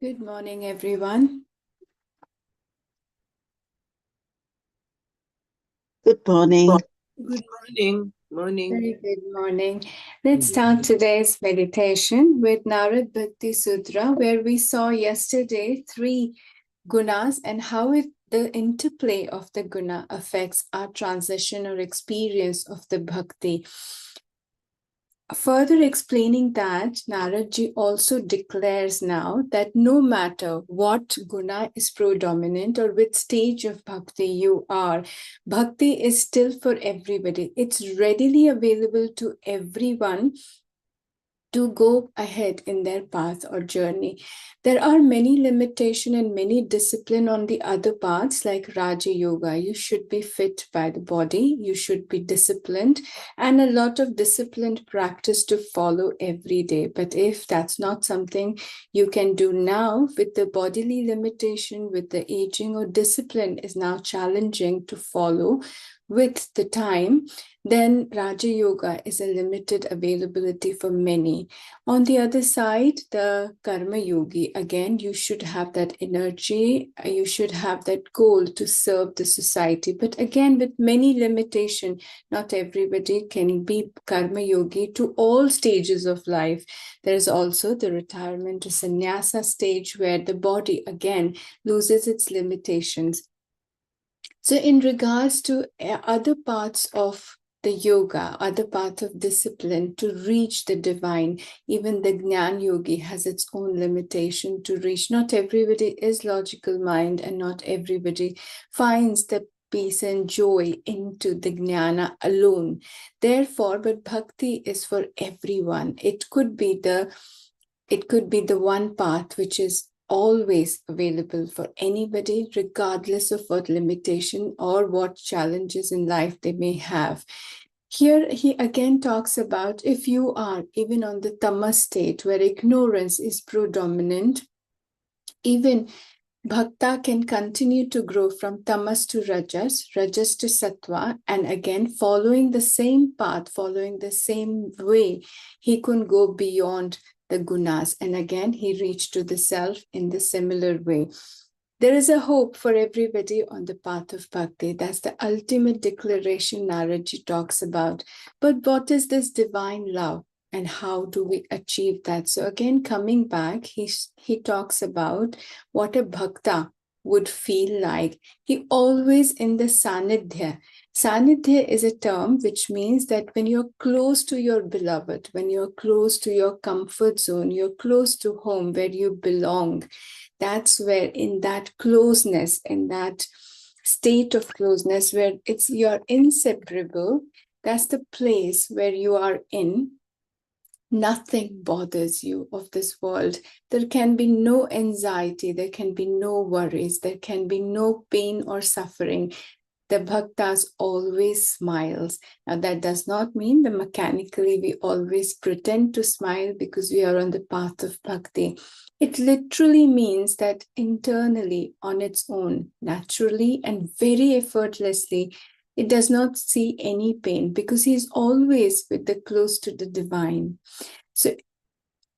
Good morning, everyone. Good morning. Good morning. Very good morning. Let's start today's meditation with Narada Bhakti Sutra, where we saw yesterday 3 gunas and how the interplay of the guna affects our transition or experience of the bhakti. Further explaining that, Naradji also declares now that no matter what guna is predominant or which stage of bhakti you are, bhakti is still for everybody. It's readily available to everyone to go ahead in their path or journey. There are many limitations and many discipline on the other paths like Raja Yoga. You should be fit by the body, you should be disciplined, and a lot of disciplined practice to follow every day. But if that's not something you can do now with the bodily limitation, with the aging, or discipline is now challenging to follow with the time, then Raja Yoga is a limited availability for many. On the other side, the Karma Yogi, again, you should have that energy, you should have that goal to serve the society. But again, with many limitation, not everybody can be Karma Yogi to all stages of life. There is also the retirement to sannyasa stage where the body again loses its limitations. So, in regards to other parts of the yoga, other parts of discipline to reach the divine, even the Gnan Yogi has its own limitation to reach. Not everybody is logical mind, and not everybody finds the peace and joy into the Jnana alone. Therefore, but bhakti is for everyone. It could be the one path which is always available for anybody, regardless of what limitation or what challenges in life they may have. Here, he again talks about if you are even on the tamas state where ignorance is predominant, even bhakta can continue to grow from tamas to rajas, rajas to sattva, and again, following the same path, following the same way, he can go beyond the gunas. And again, he reached to the self in the similar way. There is a hope for everybody on the path of bhakti. That's the ultimate declaration Naradji talks about. But what is this divine love? And how do we achieve that? So again, coming back, he talks about what a bhakta would feel like. He always in the sanidhya. Sanidhya is a term which means that when you're close to your beloved, when you're close to your comfort zone, you're close to home where you belong, that's where in that closeness, in that state of closeness where you're inseparable, that's the place where you are in. Nothing bothers you of this world. There can be no anxiety, there can be no worries, there can be no pain or suffering. The bhaktas always smiles. Now that does not mean that mechanically we always pretend to smile because we are on the path of bhakti. It literally means that internally, on its own, naturally and very effortlessly, it does not see any pain because he's always with the close to the divine. So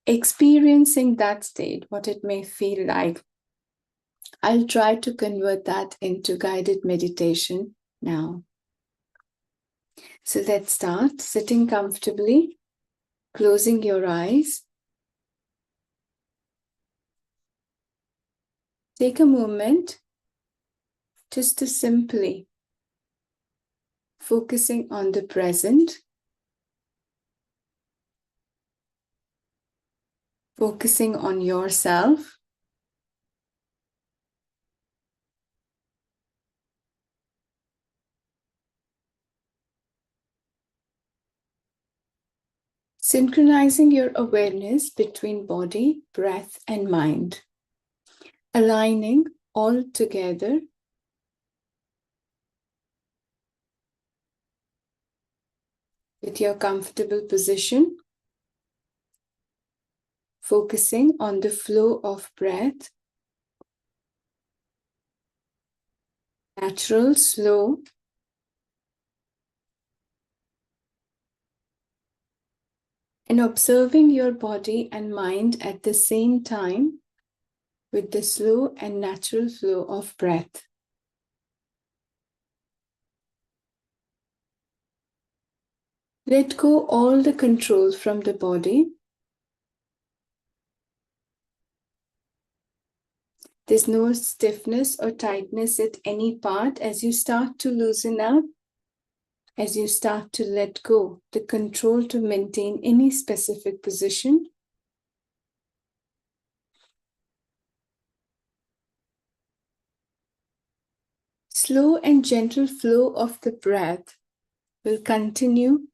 experiencing that state, what it may feel like, I'll try to convert that into guided meditation now. So let's start sitting comfortably, closing your eyes. Take a moment just to simply focusing on the present, focusing on yourself. Synchronizing your awareness between body, breath, and mind. Aligning all together. With your comfortable position. Focusing on the flow of breath. Natural, slow. And observing your body and mind at the same time. with the slow and natural flow of breath. Let go all the control from the body. There's no stiffness or tightness at any part. As you start to loosen up, as you start to let go the control to maintain any specific position, slow and gentle flow of the breath will continue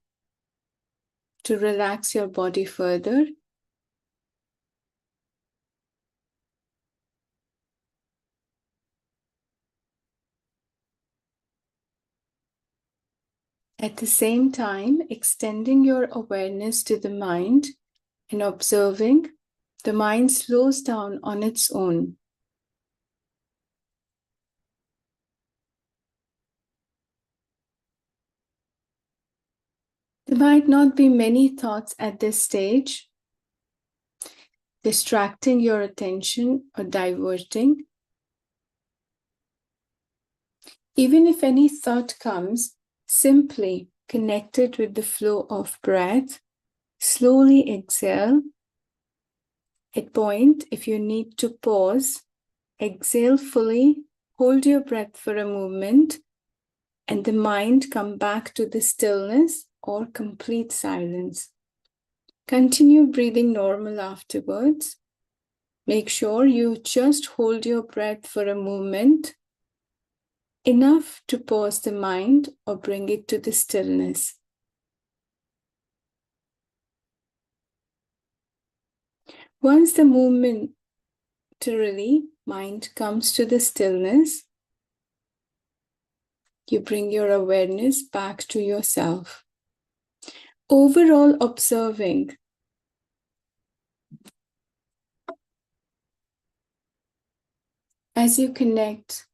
to relax your body further. At the same time, extending your awareness to the mind and observing, the mind slows down on its own. There might not be many thoughts at this stage, distracting your attention or diverting. Even if any thought comes, simply connect it with the flow of breath. Slowly exhale. At point, if you need to pause, exhale fully, hold your breath for a moment, and the mind come back to the stillness or complete silence. Continue breathing normal afterwards. Make sure you just hold your breath for a moment, enough to pause the mind or bring it to the stillness. Once the momentarily mind comes to the stillness, you bring your awareness back to yourself. Overall observing as you connect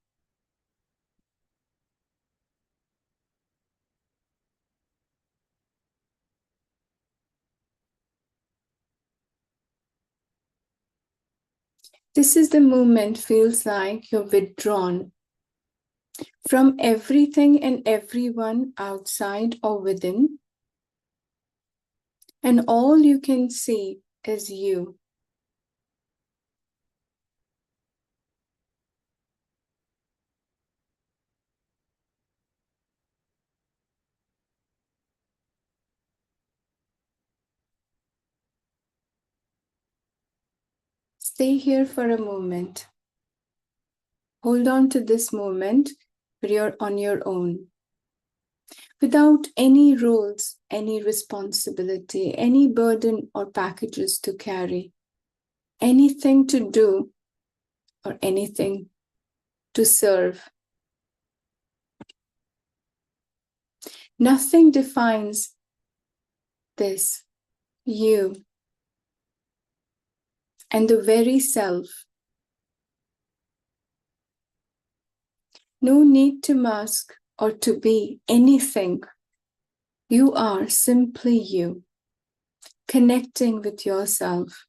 this is the moment feels like you're withdrawn from everything and everyone outside or within, and all you can see is you. Stay here for a moment. Hold on to this moment where you're on your own, without any rules, any responsibility, any burden or packages to carry, anything to do, or anything to serve. Nothing defines this, you, and the very self. No need to mask or to be anything. You are simply you, connecting with yourself.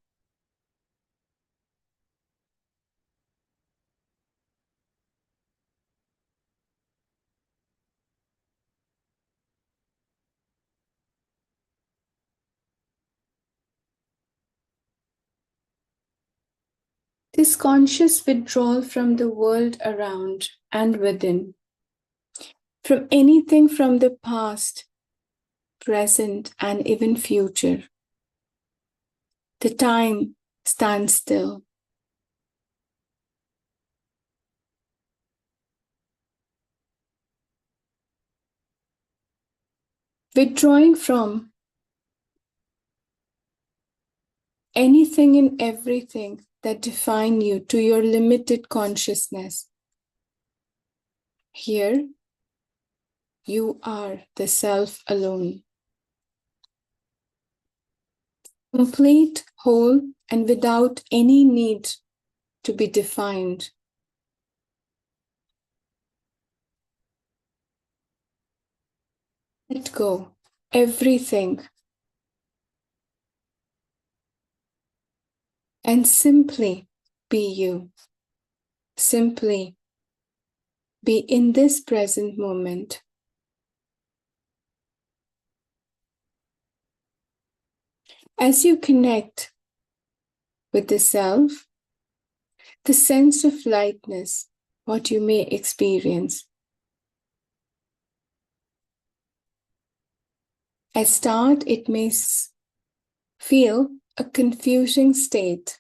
This conscious withdrawal from the world around and within, from anything from the past, present, and even future. The time stands still. Withdrawing from anything and everything that define you to your limited consciousness. Here, you are the self alone. Complete, whole, and without any need to be defined. Let go everything and simply be you. Simply be in this present moment. As you connect with the self, the sense of lightness, what you may experience. At start, it may feel a confusing state.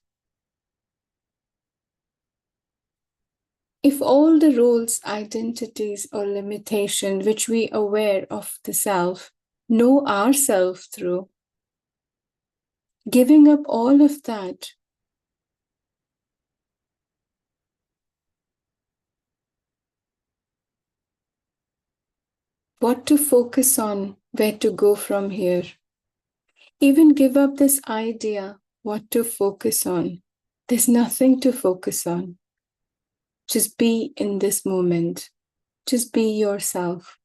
If all the roles, identities, or limitations which we are aware of the self, know ourself through, giving up all of that, what to focus on, where to go from here. Even give up this idea, what to focus on. There's nothing to focus on. Just be in this moment. Just be yourself.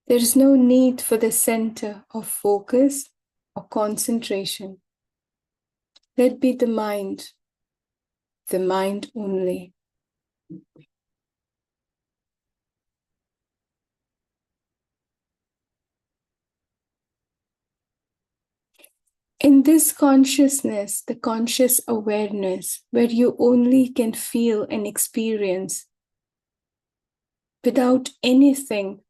There is no need for the center of focus or concentration. Let be the mind only. In this consciousness, the conscious awareness, where you only can feel and experience without anything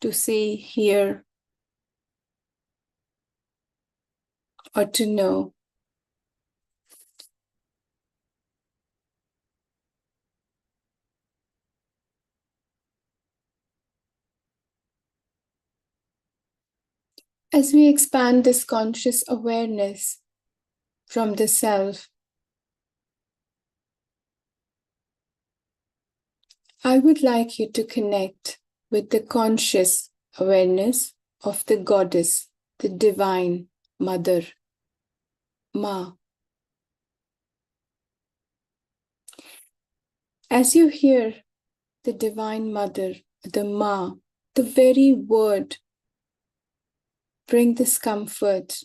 to see, hear, or to know. As we expand this conscious awareness from the self, I would like you to connect with the conscious awareness of the goddess, the divine mother, Ma. As you hear the divine mother, the Ma, the very word bring this comfort.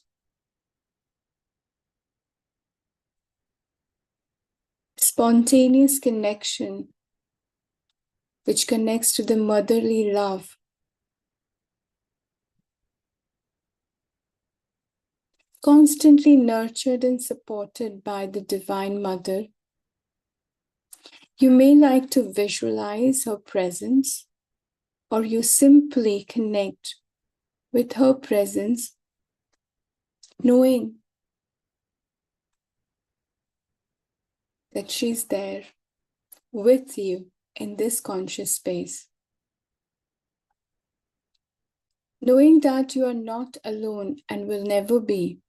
Spontaneous connection, which connects to the motherly love. Constantly nurtured and supported by the Divine Mother. You may like to visualize her presence, or you simply connect with her presence, knowing that she's there with you in this conscious space. Knowing that you are not alone and will never be.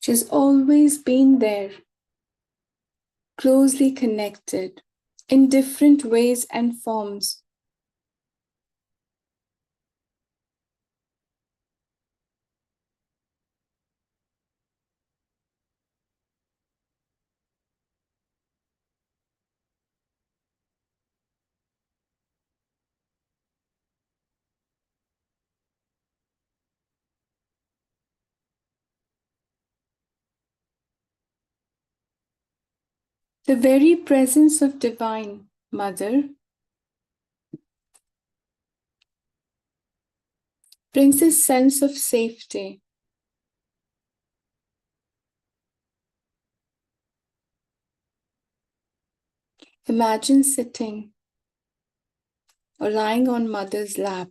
She's always been there, closely connected in different ways and forms. The very presence of Divine Mother brings a sense of safety. Imagine sitting or lying on Mother's lap,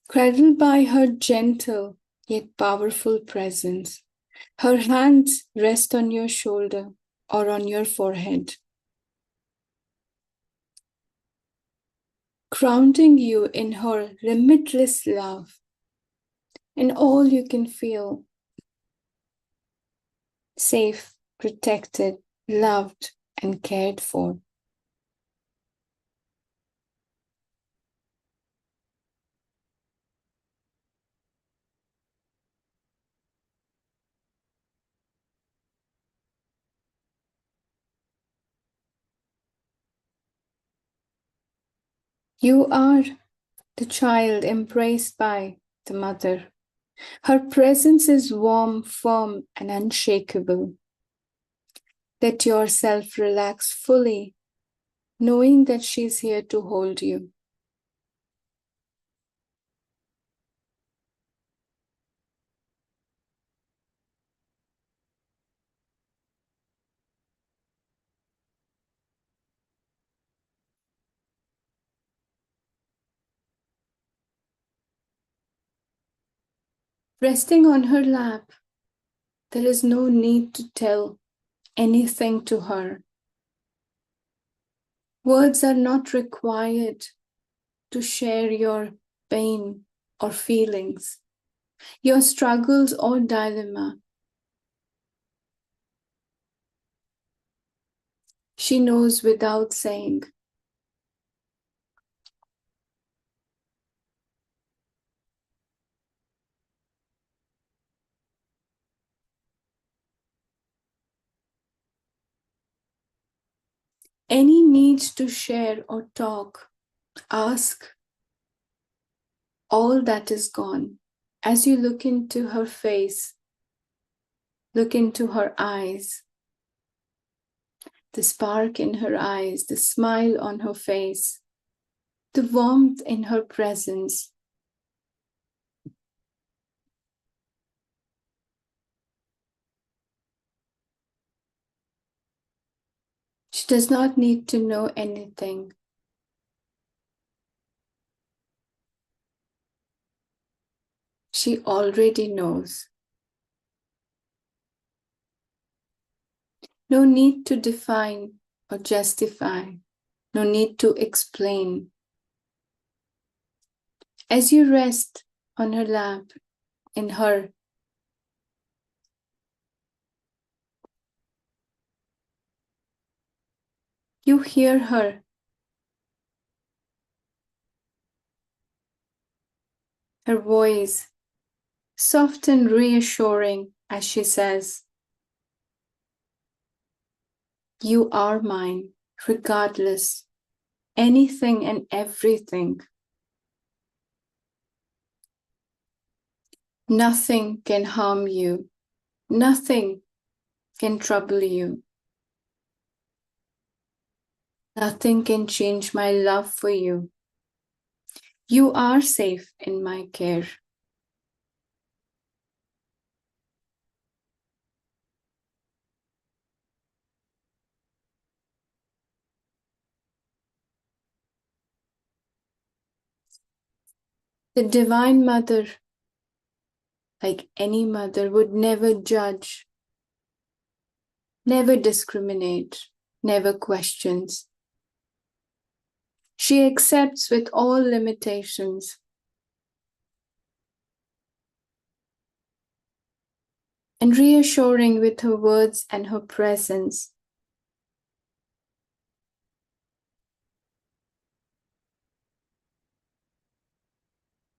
cradled by her gentle yet powerful presence. Her hands rest on your shoulder or on your forehead, grounding you in her limitless love, and all you can feel safe, protected, loved, and cared for. You are the child embraced by the mother. Her presence is warm, firm, and unshakable. Let yourself relax fully, knowing that she's here to hold you. Resting on her lap, there is no need to tell anything to her. Words are not required to share your pain or feelings, your struggles or dilemma. She knows without saying. Any need to share or talk, ask. All that is gone. As you look into her face, look into her eyes, the spark in her eyes, the smile on her face, the warmth in her presence. She does not need to know anything. She already knows. No need to define or justify. No need to explain. As you rest on her lap, in her, you hear her. Her voice, soft and reassuring, as she says, "You are mine, regardless, anything and everything. Nothing can harm you. Nothing can trouble you. Nothing can change my love for you. You are safe in my care." The Divine Mother, like any mother, would never judge, never discriminate, never questions. She accepts with all limitations and reassuring with her words and her presence.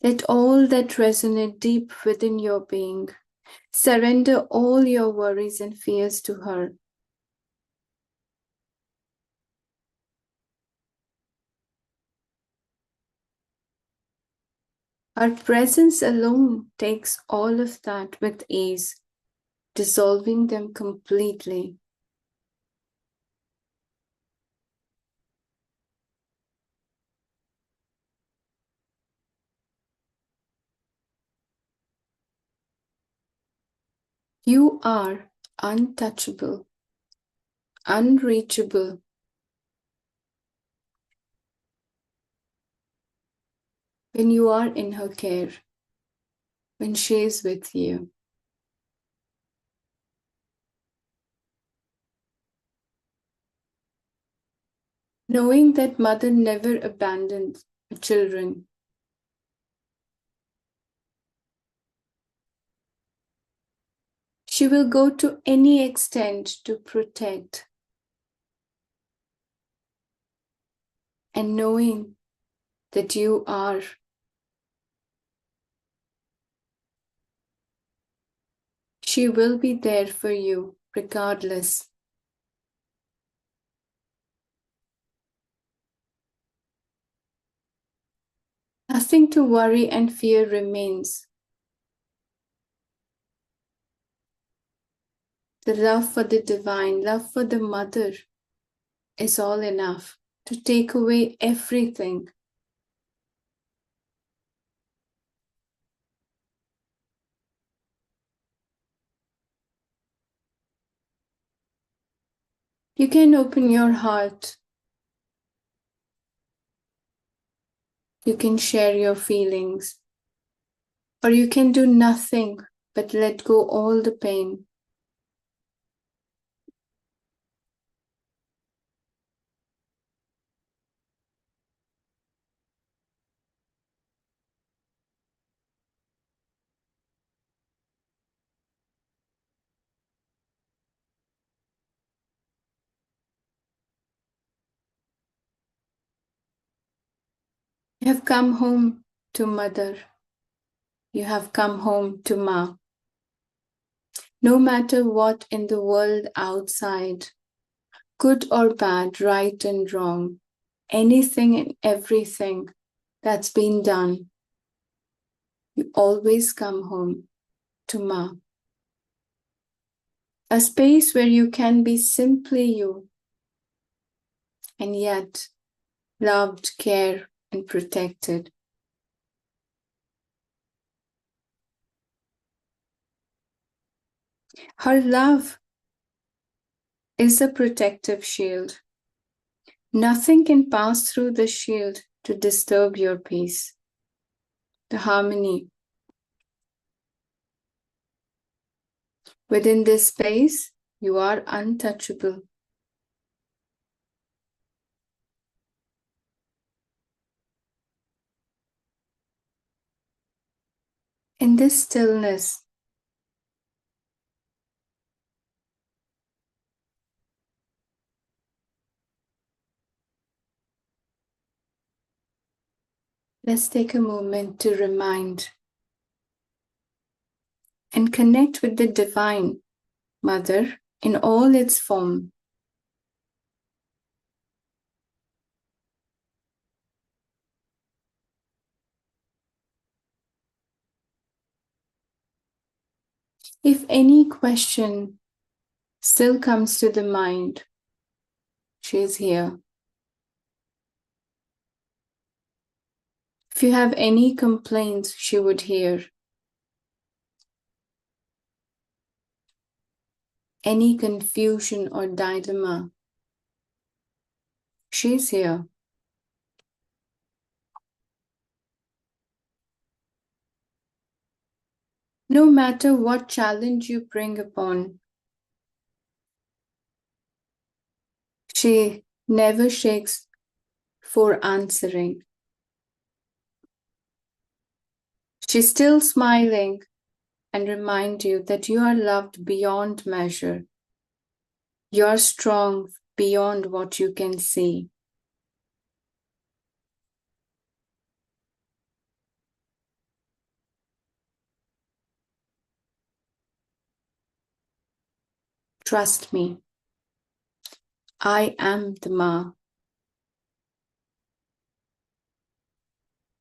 Let all that resonate deep within your being. Surrender all your worries and fears to her. Our presence alone takes all of that with ease, dissolving them completely. You are untouchable, unreachable. When you are in her care, when she is with you. Knowing that mother never abandons her children. She will go to any extent to protect, and knowing that you are. She will be there for you regardless. Nothing to worry and fear remains. The love for the divine, love for the mother is all enough to take away everything. You can open your heart. You can share your feelings. Or you can do nothing but let go all the pain. You have come home to mother. You have come home to Ma. No matter what in the world outside, good or bad, right and wrong, anything and everything that's been done, you always come home to Ma. A space where you can be simply you, and yet loved, cared, and protected. Her love is a protective shield. Nothing can pass through the shield to disturb your peace, the harmony. Within this space, you are untouchable. In this stillness, let's take a moment to remind and connect with the Divine Mother in all its form. If any question still comes to the mind, she is here. If you have any complaints, she would hear. Any confusion or dilemma, she's here. No matter what challenge you bring upon, she never shakes for answering. She's still smiling and remind you that you are loved beyond measure. You're strong beyond what you can see. Trust me, I am the Ma,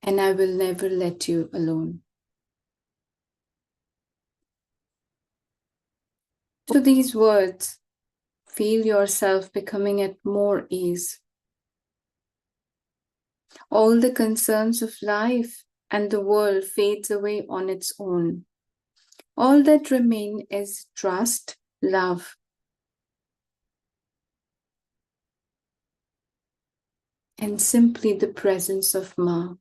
and I will never let you alone. To these words, feel yourself becoming at more ease. All the concerns of life and the world fades away on its own. All that remain is trust, love, and simply the presence of Ma.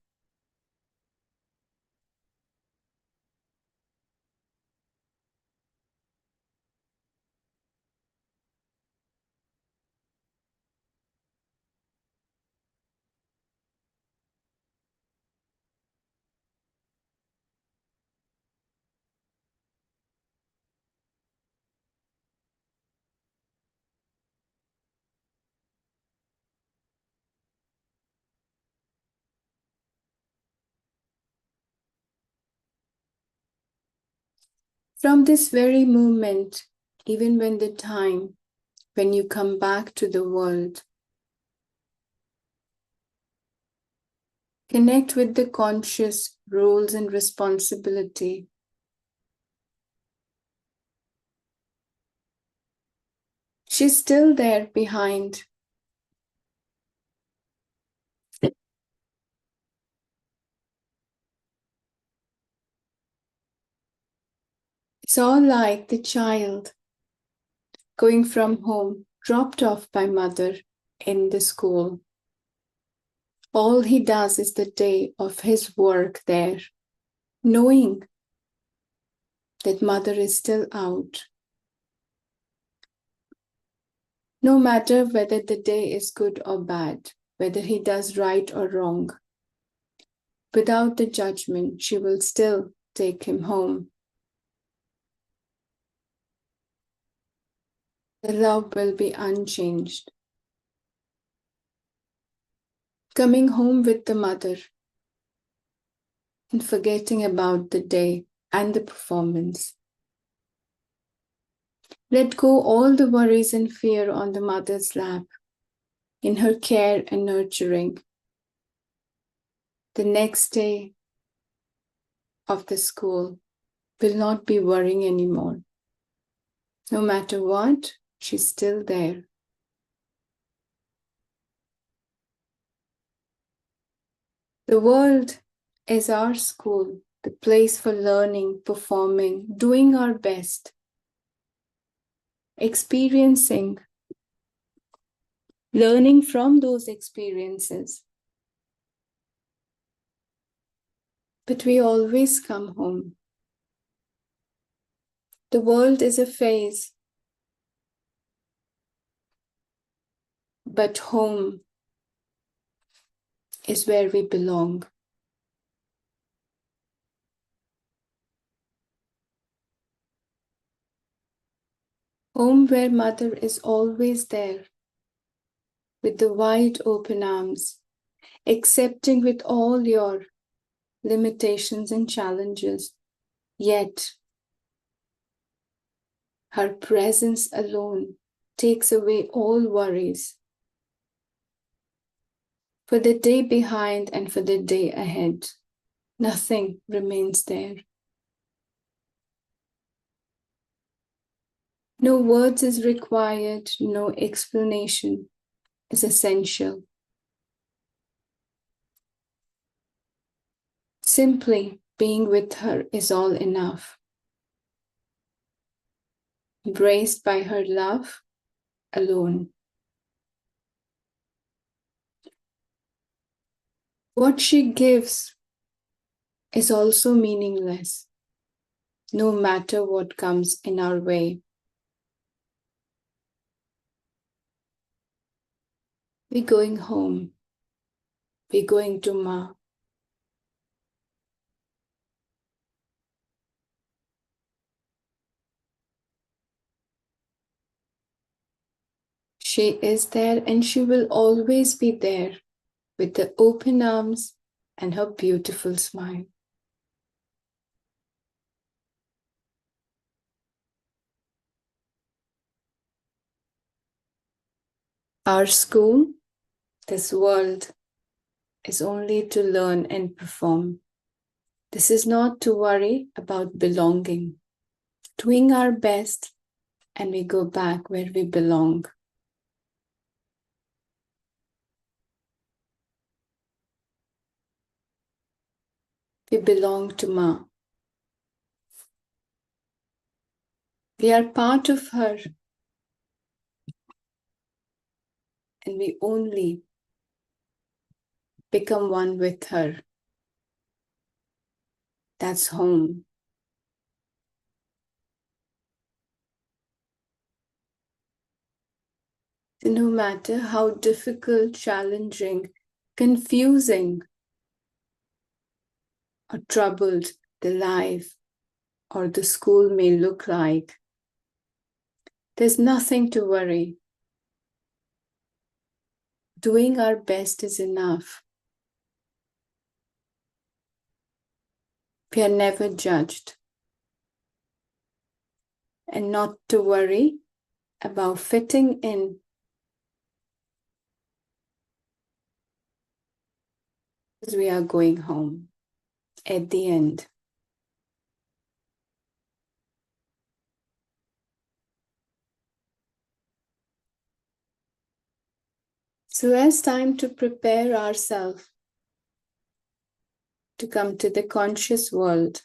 From this very moment, even when the time when you come back to the world, connect with the conscious roles and responsibility. She's still there behind. It's all like the child going from home, dropped off by mother in the school. All he does is the day of his work there, knowing that mother is still out. No matter whether the day is good or bad, whether he does right or wrong, without the judgment, she will still take him home. The love will be unchanged. Coming home with the mother and forgetting about the day and the performance. Let go all the worries and fear on the mother's lap, in her care and nurturing. The next day of the school will not be worrying anymore. No matter what, she's still there. The world is our school, the place for learning, performing, doing our best, experiencing, learning from those experiences. But we always come home. The world is a phase, but home is where we belong. Home where mother is always there, with the wide open arms, accepting with all your limitations and challenges, yet her presence alone takes away all worries for the day behind and for the day ahead. Nothing remains there. No words is required, no explanation is essential. Simply being with her is all enough. Embraced by her love alone. What she gives is also meaningless, no matter what comes in our way. We're going home. We're going to Ma. She is there and she will always be there with the open arms and her beautiful smile. Our school, this world, is only to learn and perform. This is not to worry about belonging. Doing our best and we go back where we belong. We belong to Ma. We are part of her and we only become one with her. That's home. No matter how difficult, challenging, confusing, or troubled the life or the school may look like, there's nothing to worry. Doing our best is enough. We are never judged. and not to worry about fitting in. Because we are going home at the end. So it's time to prepare ourselves to come to the conscious world.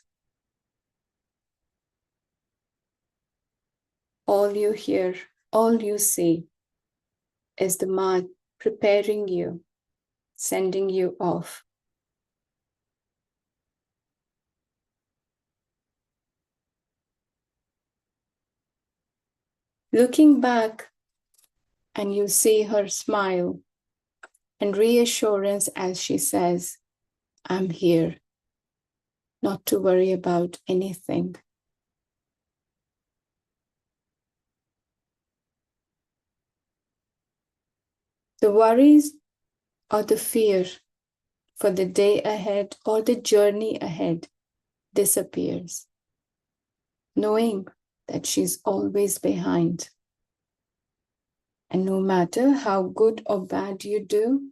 All you hear, all you see is the mind preparing you, sending you off. Looking back, and you see her smile and reassurance as she says, I'm here, not to worry about anything. The worries or the fear for the day ahead or the journey ahead disappears, knowing that she's always behind. And no matter how good or bad you do,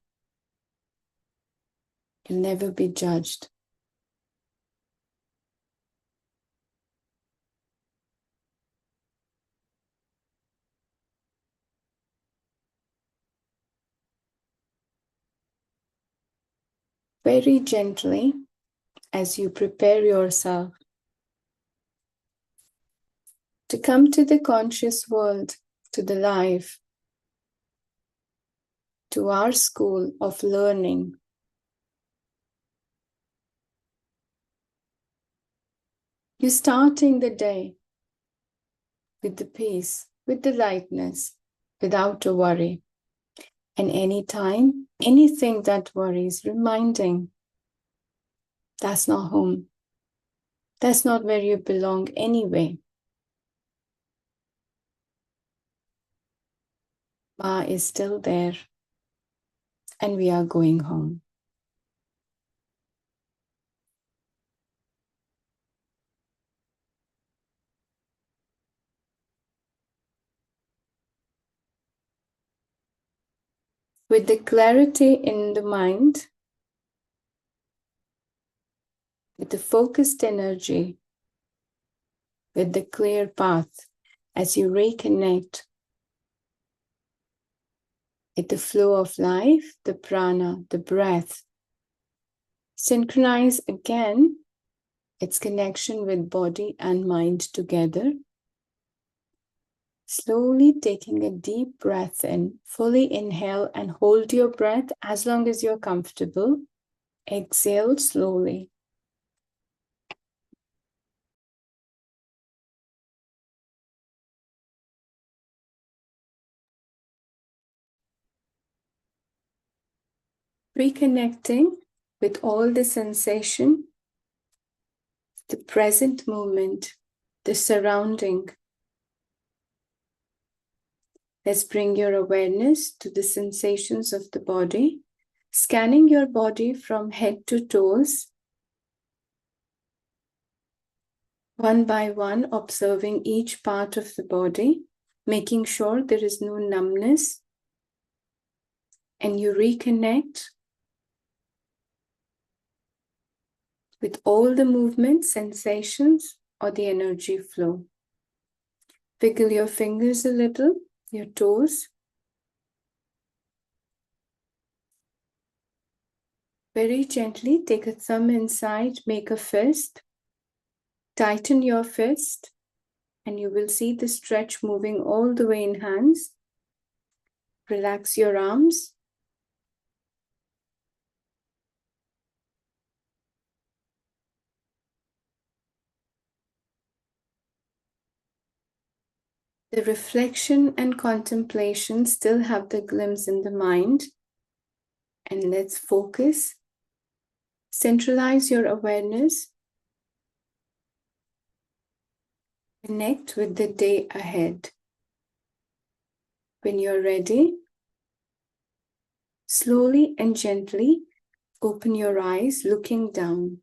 you'll never be judged. Very gently, as you prepare yourself to come to the conscious world, to the life, to our school of learning. You're starting the day with the peace, with the lightness, without a worry. And anytime, anything that worries, reminding, that's not home. That's not where you belong anyway. Ma is still there, and we are going home. With the clarity in the mind, with the focused energy, with the clear path, as you reconnect with the flow of life, the prana, the breath, synchronize again its connection with body and mind together. Slowly taking a deep breath in, fully inhale and hold your breath as long as you're comfortable. Exhale slowly. Reconnecting with all the sensation, the present moment, the surrounding. Let's bring your awareness to the sensations of the body, scanning your body from head to toes, one by one, observing each part of the body, making sure there is no numbness, and you reconnect with all the movements, sensations, or the energy flow. Wiggle your fingers a little, your toes. Very gently take a thumb inside, make a fist. Tighten your fist, and you will see the stretch moving all the way in hands. Relax your arms. The reflection and contemplation still have the glimpse in the mind. And let's focus. Centralize your awareness. Connect with the day ahead. When you're ready, slowly and gently open your eyes, looking down.